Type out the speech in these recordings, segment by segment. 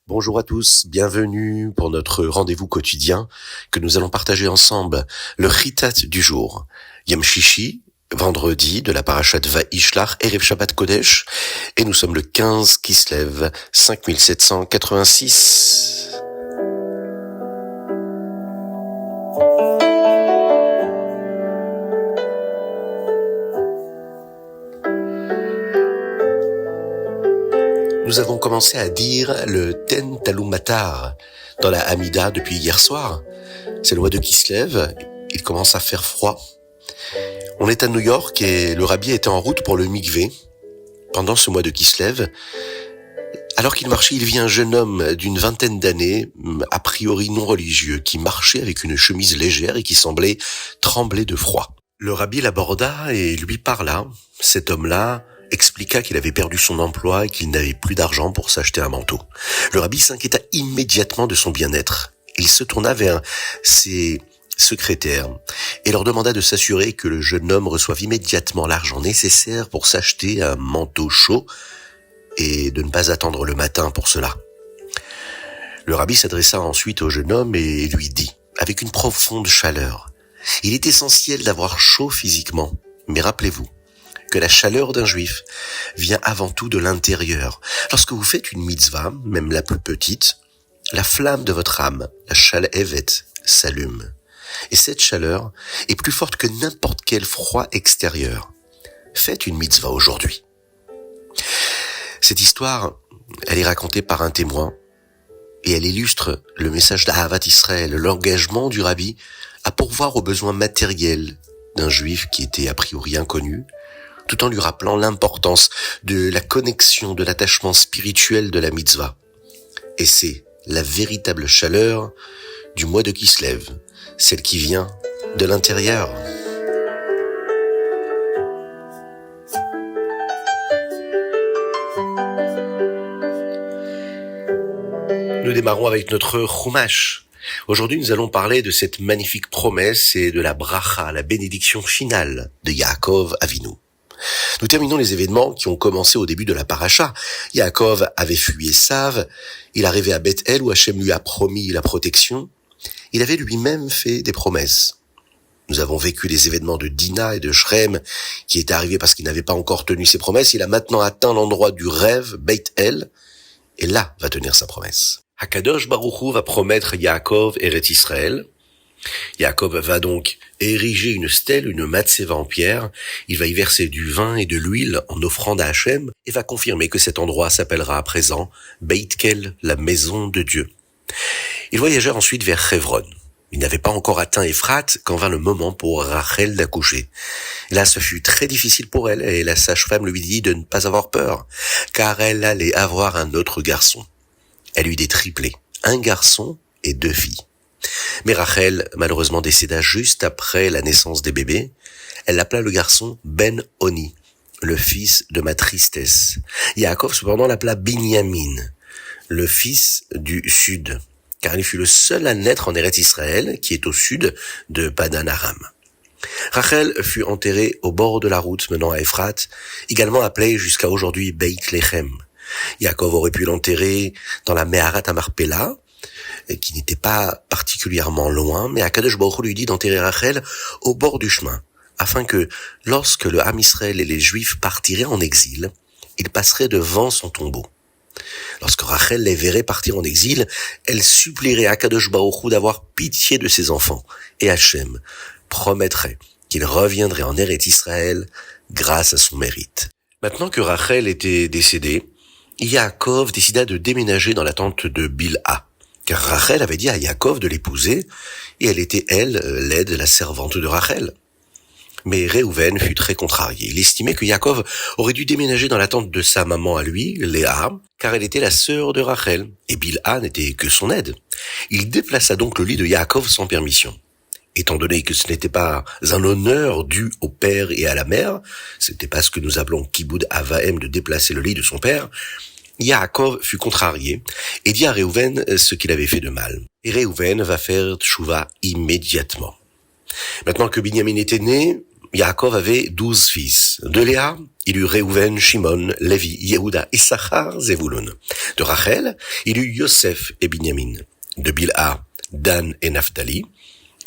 Bonjour à tous, bienvenue pour notre rendez-vous quotidien que nous allons partager ensemble, le Chitat du jour. Yom Shishi, vendredi de la parashat Vaishlach, Erev Shabbat Kodesh, et nous sommes le 15 Kislev 5786. Nous avons commencé à dire le Ten Talum Matar dans la Hamida depuis hier soir. C'est le mois de Kislev, il commence à faire froid. On est à New York et le rabbi était en route pour le mikvé. Pendant ce mois de Kislev, alors qu'il marchait, il vit un jeune homme d'une vingtaine d'années, a priori non religieux, qui marchait avec une chemise légère et qui semblait trembler de froid. Le rabbi l'aborda et lui parla. Cet homme-là expliqua qu'il avait perdu son emploi et qu'il n'avait plus d'argent pour s'acheter un manteau. Le rabbi s'inquiéta immédiatement de son bien-être. Il se tourna vers ses secrétaires et leur demanda de s'assurer que le jeune homme reçoive immédiatement l'argent nécessaire pour s'acheter un manteau chaud et de ne pas attendre le matin pour cela. Le rabbi s'adressa ensuite au jeune homme et lui dit, avec une profonde chaleur, « Il est essentiel d'avoir chaud physiquement, mais rappelez-vous, que la chaleur d'un juif vient avant tout de l'intérieur. Lorsque vous faites une mitzvah, même la plus petite, la flamme de votre âme, la shalhevet, s'allume. Et cette chaleur est plus forte que n'importe quel froid extérieur. Faites une mitzvah aujourd'hui. » Cette histoire, elle est racontée par un témoin et elle illustre le message d'Ahavat Israël, l'engagement du rabbi à pourvoir aux besoins matériels d'un juif qui était a priori inconnu, tout en lui rappelant l'importance de la connexion, de l'attachement spirituel de la mitzvah. Et c'est la véritable chaleur du mois de Kislev, celle qui vient de l'intérieur. Nous démarrons avec notre Chumash. Aujourd'hui, nous allons parler de cette magnifique promesse et de la bracha, la bénédiction finale de Yaakov Avinu. Nous terminons les événements qui ont commencé au début de la paracha. Yaakov avait fui Esav, il arrivait à Beth-El où Hachem lui a promis la protection. Il avait lui-même fait des promesses. Nous avons vécu les événements de Dina et de Shrem qui est arrivé parce qu'il n'avait pas encore tenu ses promesses. Il a maintenant atteint l'endroit du rêve, Beth-El, et là va tenir sa promesse. Hakadosh Baruch Hu va promettre Yaakov Eretz Israël. Yaakov va donc ériger une stèle, une matzeva en pierre. Il va y verser du vin et de l'huile en offrande à Hachem et va confirmer que cet endroit s'appellera à présent Beit-Kel, la maison de Dieu. Ils voyagèrent ensuite vers Hebron. Ils n'avaient pas encore atteint Ephrat quand vint le moment pour Rachel d'accoucher. Là, ce fut très difficile pour elle et la sage-femme lui dit de ne pas avoir peur, car elle allait avoir un autre garçon. Elle eut des triplés, un garçon et 2 filles. Mais Rachel, malheureusement, décéda juste après la naissance des bébés. Elle appela le garçon Ben-Oni, le fils de ma tristesse. Yaakov, cependant, l'appela Binyamin, le fils du sud, car il fut le seul à naître en Eretz Israël, qui est au sud de Padan Aram. Rachel fut enterrée au bord de la route menant à Ephrat, également appelée jusqu'à aujourd'hui Beit Lechem. Yaakov aurait pu l'enterrer dans la Meharat Amarpela, qui n'était pas particulièrement loin, mais Akadosh Baruch Hu lui dit d'enterrer Rachel au bord du chemin, afin que, lorsque le Ham Israël et les Juifs partiraient en exil, ils passeraient devant son tombeau. Lorsque Rachel les verrait partir en exil, elle supplierait Akadosh Baruch Hu d'avoir pitié de ses enfants, et Hachem promettrait qu'il reviendrait en Eretz Israël grâce à son mérite. Maintenant que Rachel était décédée, Yaakov décida de déménager dans la tente de Bilha. Car Rachel avait dit à Yaakov de l'épouser, et elle était, elle, l'aide, la servante de Rachel. Mais Réhouven fut très contrarié. Il estimait que Yaakov aurait dû déménager dans la tente de sa maman à lui, Léa, car elle était la sœur de Rachel, et Bilha n'était que son aide. Il déplaça donc le lit de Yaakov sans permission. Étant donné que ce n'était pas un honneur dû au père et à la mère, c'était pas ce que nous appelons Kiboud Avahem de déplacer le lit de son père, Yaakov fut contrarié et dit à Réhouven ce qu'il avait fait de mal. Et Réhouven va faire tchouva immédiatement. Maintenant que Binyamin était né, Yaakov avait 12 fils. De Léa, il eut Réhouven, Shimon, Lévi, Yehuda, Issachar, Zevulun. De Rachel, il eut Yosef et Binyamin. De Bilha, Dan et Naphtali.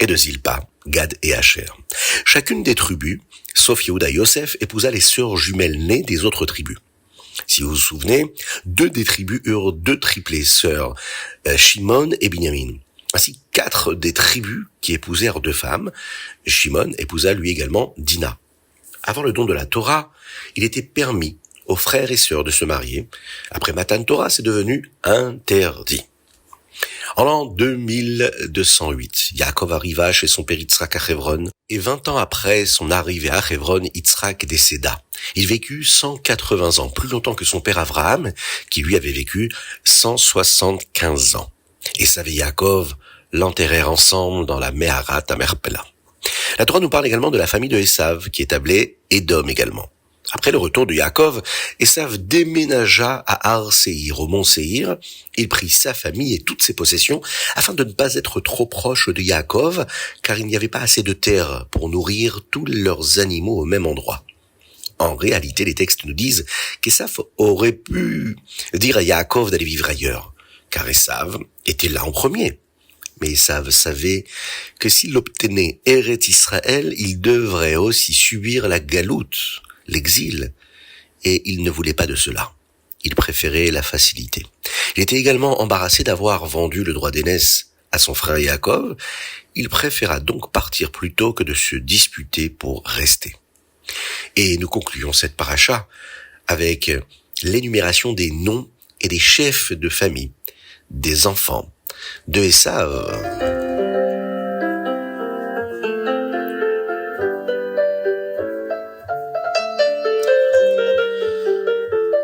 Et de Zilpa, Gad et Asher. Chacune des tribus, sauf Yehuda et Yosef, épousa les sœurs jumelles nées des autres tribus. Si vous vous souvenez, 2 des tribus eurent 2 triplées sœurs, Shimon et Binyamin. Ainsi, 4 des tribus qui épousèrent 2 femmes. Shimon épousa lui également Dina. Avant le don de la Torah, il était permis aux frères et sœurs de se marier. Après Matan Torah, c'est devenu interdit. En l'an 2208, Yaakov arriva chez son père Yitzhak à Hebron, et 20 ans après son arrivée à Hebron, Yitzhak décéda. Il vécut 180 ans, plus longtemps que son père Abraham, qui lui avait vécu 175 ans. Esav et Yaakov l'enterrèrent ensemble dans la Meharat à Merpela. La Torah nous parle également de la famille de Esav, qui est appelée Édom également. Après le retour de Yaakov, Esav déménagea à Har Seir, au mont Seir. Il prit sa famille et toutes ses possessions afin de ne pas être trop proche de Yaakov, car il n'y avait pas assez de terre pour nourrir tous leurs animaux au même endroit. En réalité, les textes nous disent qu'Esav aurait pu dire à Yaakov d'aller vivre ailleurs, car Esav était là en premier. Mais Esav savait que s'il obtenait Eretz Israël, il devrait aussi subir la galoute, l'exil, et il ne voulait pas de cela. Il préférait la facilité. Il était également embarrassé d'avoir vendu le droit d'aînesse à son frère Yaakov. Il préféra donc partir plutôt que de se disputer pour rester. Et nous concluons cette paracha avec l'énumération des noms et des chefs de famille, des enfants de Esav.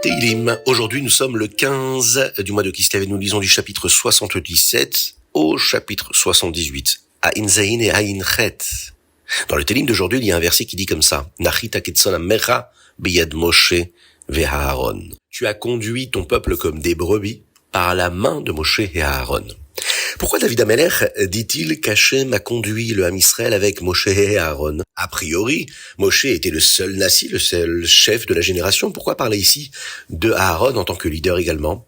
Teilim. Aujourd'hui, nous sommes le 15 du mois de Kislev et nous lisons du chapitre 77 au chapitre 78. Aïn Zayin et Aïn Chet. Dans le Teilim d'aujourd'hui, il y a un verset qui dit comme ça. Nachita ketzon amecha beyad Moshe ve'Aaron. Tu as conduit ton peuple comme des brebis par la main de Moshe et Aaron. Pourquoi David Amelech dit-il qu'Hachem a conduit le Ham Israël avec Moshe et Aaron? A priori, Moshe était le seul Nassi, le seul chef de la génération. Pourquoi parler ici de Aaron en tant que leader également?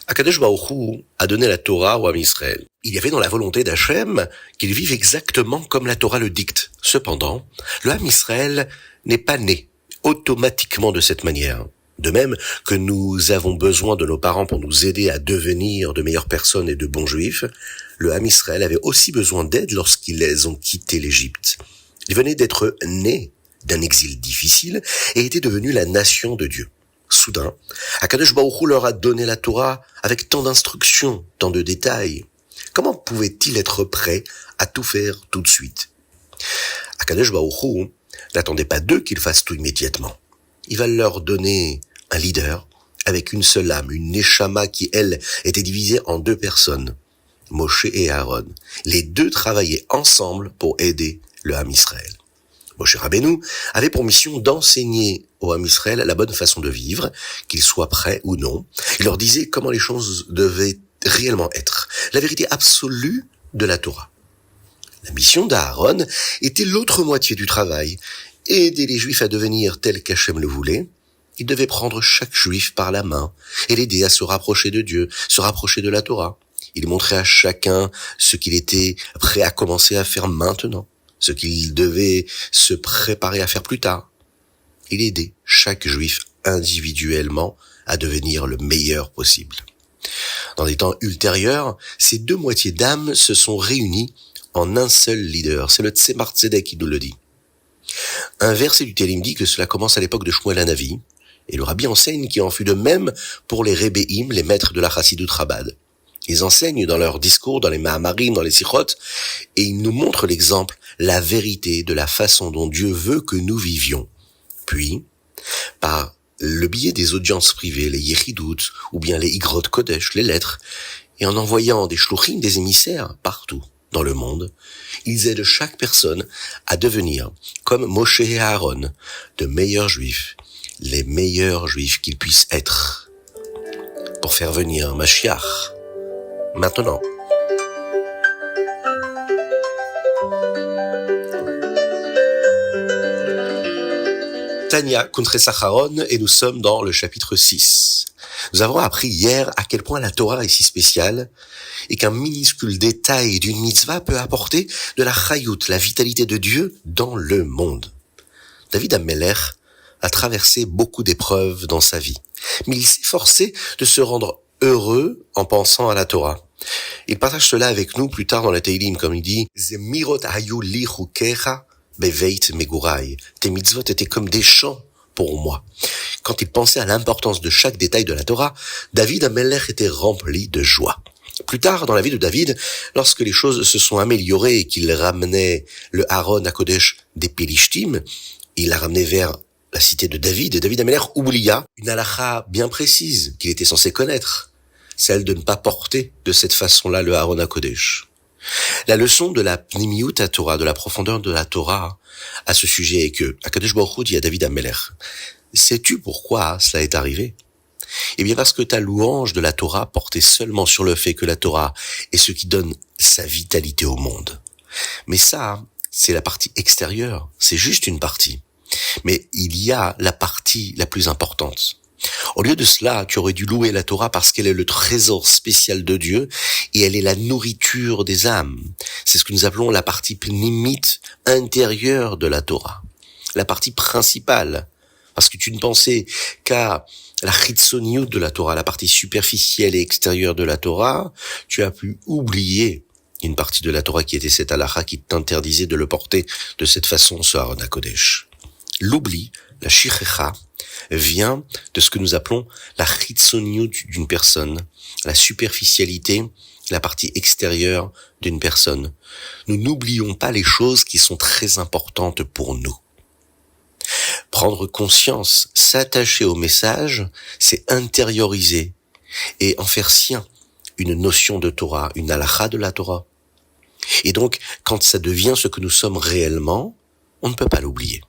Akadosh Baruch Hu a donné la Torah au Ham Israël. Il y avait dans la volonté d'Hachem qu'il vive exactement comme la Torah le dicte. Cependant, le Ham Israël n'est pas né automatiquement de cette manière. De même que nous avons besoin de nos parents pour nous aider à devenir de meilleures personnes et de bons juifs, le Ham Israël avait aussi besoin d'aide lorsqu'ils ont quitté l'Égypte. Ils venaient d'être nés d'un exil difficile et étaient devenus la nation de Dieu. Soudain, Akadosh Baruch Hu leur a donné la Torah avec tant d'instructions, tant de détails. Comment pouvaient-ils être prêts à tout faire tout de suite? Akadosh Baruch Hu n'attendait pas d'eux qu'ils fassent tout immédiatement. Il va leur donner un leader avec une seule âme, une neshama qui, elle, était divisée en 2 personnes, Moshe et Aaron. Les 2 travaillaient ensemble pour aider le Ham Israël. Moshe Rabbeinu avait pour mission d'enseigner au Ham Israël la bonne façon de vivre, qu'ils soient prêts ou non. Il leur disait comment les choses devaient réellement être, la vérité absolue de la Torah. La mission d'Aaron était l'autre moitié du travail, aider les Juifs à devenir tels qu'Hachem le voulait. Il devait prendre chaque Juif par la main et l'aider à se rapprocher de Dieu, se rapprocher de la Torah. Il montrait à chacun ce qu'il était prêt à commencer à faire maintenant, ce qu'il devait se préparer à faire plus tard. Il aidait chaque Juif individuellement à devenir le meilleur possible. Dans des temps ultérieurs, ces 2 moitiés d'âme se sont réunies en un seul leader. C'est le Tzemar Tzedek qui nous le dit. Un verset du Télim dit que cela commence à l'époque de Shmuel Hanavi, et le Rabbi enseigne qu'il en fut de même pour les Rebbeim, les maîtres de la Chassidut Chabad. Ils enseignent dans leurs discours, dans les Mahamarim, dans les Sichot, et ils nous montrent l'exemple, la vérité de la façon dont Dieu veut que nous vivions. Puis, par le biais des audiences privées, les Yechidut, ou bien les Igrot Kodesh, les lettres, et en envoyant des shluchim, des émissaires, partout dans le monde, ils aident chaque personne à devenir, comme Moshe et Aaron, de meilleurs juifs, les meilleurs juifs qu'ils puissent être, pour faire venir Mashiach, maintenant. Tania Kuntres Acharon et nous sommes dans le chapitre 6. Nous avons appris hier à quel point la Torah est si spéciale et qu'un minuscule détail d'une mitzvah peut apporter de la chayut, la vitalité de Dieu dans le monde. David Amelech a traversé beaucoup d'épreuves dans sa vie, mais il s'est forcé de se rendre heureux en pensant à la Torah. Il partage cela avec nous plus tard dans la Teilim, comme il dit « Zemirot hayu li chukecha beveit megurai » « Tes mitzvot étaient comme des chants pour moi ». Quand il pensait à l'importance de chaque détail de la Torah, David Amelech était rempli de joie. Plus tard dans la vie de David, lorsque les choses se sont améliorées et qu'il ramenait le Aaron à Kodesh des Pélishtim, il l'a ramené vers la cité de David, et David Amelech oublia une halakha bien précise qu'il était censé connaître, celle de ne pas porter de cette façon-là le Aaron à Kodesh. La leçon de la pnimiyut à Torah, de la profondeur de la Torah à ce sujet est que Akadosh Baruch Hu dit à David Amelech, sais-tu pourquoi cela est arrivé? Eh bien parce que ta louange de la Torah portait seulement sur le fait que la Torah est ce qui donne sa vitalité au monde. Mais ça, c'est la partie extérieure, c'est juste une partie. Mais il y a la partie la plus importante. Au lieu de cela, tu aurais dû louer la Torah parce qu'elle est le trésor spécial de Dieu et elle est la nourriture des âmes. C'est ce que nous appelons la partie pnimite intérieure de la Torah. La partie principale. Parce que tu ne pensais qu'à la chitzoniut de la Torah, la partie superficielle et extérieure de la Torah, tu as pu oublier une partie de la Torah qui était cette halakha qui t'interdisait de le porter de cette façon, ce Aaron HaKodesh. L'oubli, la shichecha, vient de ce que nous appelons la chitzoniut d'une personne, la superficialité, la partie extérieure d'une personne. Nous n'oublions pas les choses qui sont très importantes pour nous. Prendre conscience, s'attacher au message, c'est intérioriser et en faire sien une notion de Torah, une halakha de la Torah. Et donc, quand ça devient ce que nous sommes réellement, on ne peut pas l'oublier.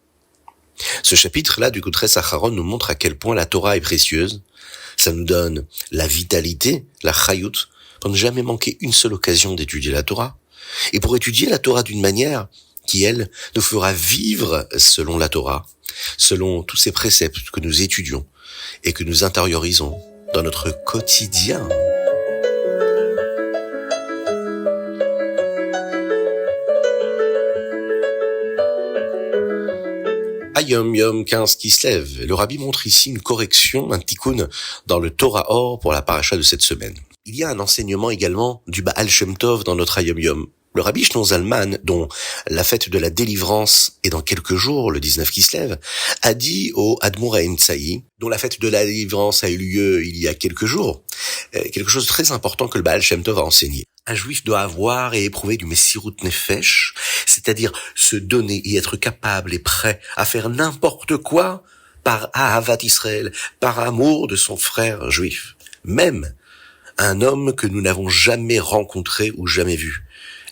Ce chapitre-là du Kuntres Acharon nous montre à quel point la Torah est précieuse. Ça nous donne la vitalité, la chayut, pour ne jamais manquer une seule occasion d'étudier la Torah. Et pour étudier la Torah d'une manière qui, elle, nous fera vivre selon la Torah, selon tous ces préceptes que nous étudions et que nous intériorisons dans notre quotidien. Yom Yom 15 qui se lève. Le Rabbi montre ici une correction, un tikkun dans le Torah Or pour la paracha de cette semaine. Il y a un enseignement également du Baal Shem Tov dans notre Yom Yom. Le Rabbi Shneur Zalman, dont la fête de la délivrance est dans quelques jours, le 19 qui se lève, a dit au Admour HaEmtsaï, dont la fête de la délivrance a eu lieu il y a quelques jours, quelque chose de très important que le Baal Shem Tov a enseigné. Un juif doit avoir et éprouver du Messirut Nefesh, c'est-à-dire se donner et être capable et prêt à faire n'importe quoi par Ahavat Israël, par amour de son frère juif. Même un homme que nous n'avons jamais rencontré ou jamais vu.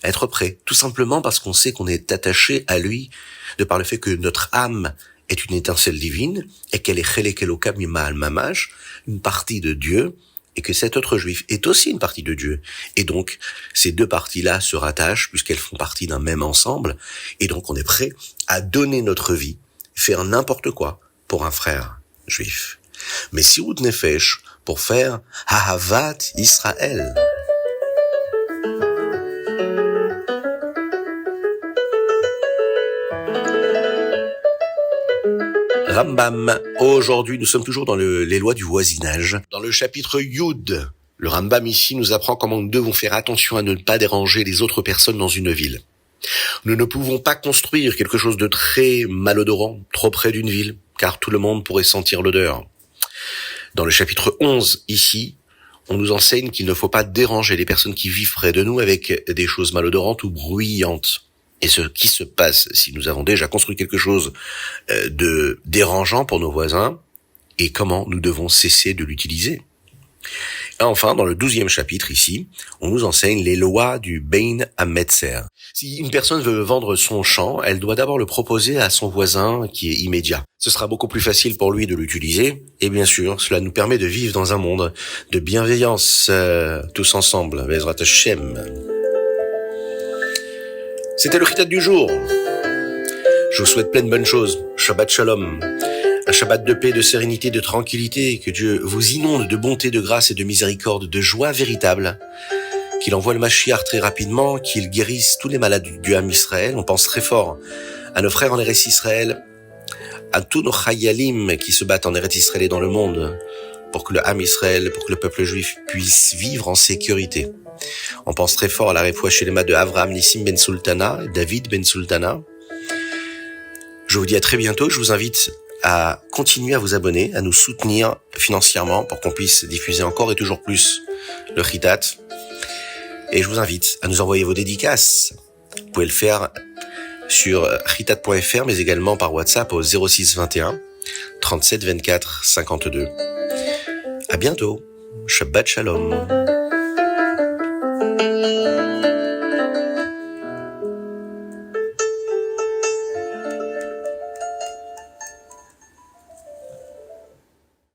Être prêt, tout simplement parce qu'on sait qu'on est attaché à lui, de par le fait que notre âme est une étincelle divine, et qu'elle est Chelek Elokam Mima'al Mamash, une partie de Dieu, et que cet autre juif est aussi une partie de Dieu. Et donc, ces deux parties-là se rattachent, puisqu'elles font partie d'un même ensemble, et donc on est prêt à donner notre vie, faire n'importe quoi pour un frère juif. Mais Sirut Nefesh, pour faire Ahavat Israël. Rambam. Aujourd'hui, nous sommes toujours dans les lois du voisinage. Dans le chapitre Yud, le Rambam ici nous apprend comment nous devons faire attention à ne pas déranger les autres personnes dans une ville. Nous ne pouvons pas construire quelque chose de très malodorant trop près d'une ville, car tout le monde pourrait sentir l'odeur. Dans le chapitre 11, ici, on nous enseigne qu'il ne faut pas déranger les personnes qui vivent près de nous avec des choses malodorantes ou bruyantes. Et ce qui se passe si nous avons déjà construit quelque chose de dérangeant pour nos voisins et comment nous devons cesser de l'utiliser. Et enfin, dans le 12e chapitre ici, on nous enseigne les lois du Bein Hametzer. Si une personne veut vendre son champ, elle doit d'abord le proposer à son voisin qui est immédiat. Ce sera beaucoup plus facile pour lui de l'utiliser et bien sûr, cela nous permet de vivre dans un monde de bienveillance tous ensemble. Bezrat Hashem. C'était le Chitat du jour. Je vous souhaite plein de bonnes choses. Shabbat Shalom. Un Shabbat de paix, de sérénité, de tranquillité, que Dieu vous inonde de bonté, de grâce et de miséricorde, de joie véritable, qu'il envoie le Mashiach très rapidement, qu'il guérisse tous les malades du Ham Israël. On pense très fort à nos frères en Eretz Israël, à tous nos chayalim qui se battent en Eretz Israël et dans le monde, pour que le Ham Israël, pour que le peuple juif puisse vivre en sécurité. On pense très fort à la réfoua shelema de Avraham Nissim Ben Sultana, David Ben Sultana. Je vous dis à très bientôt. Je vous invite à continuer à vous abonner, à nous soutenir financièrement pour qu'on puisse diffuser encore et toujours plus le Chitat. Et je vous invite à nous envoyer vos dédicaces. Vous pouvez le faire sur chitat.fr, mais également par WhatsApp au 06 21 37 24 52. À bientôt. Shabbat Shalom.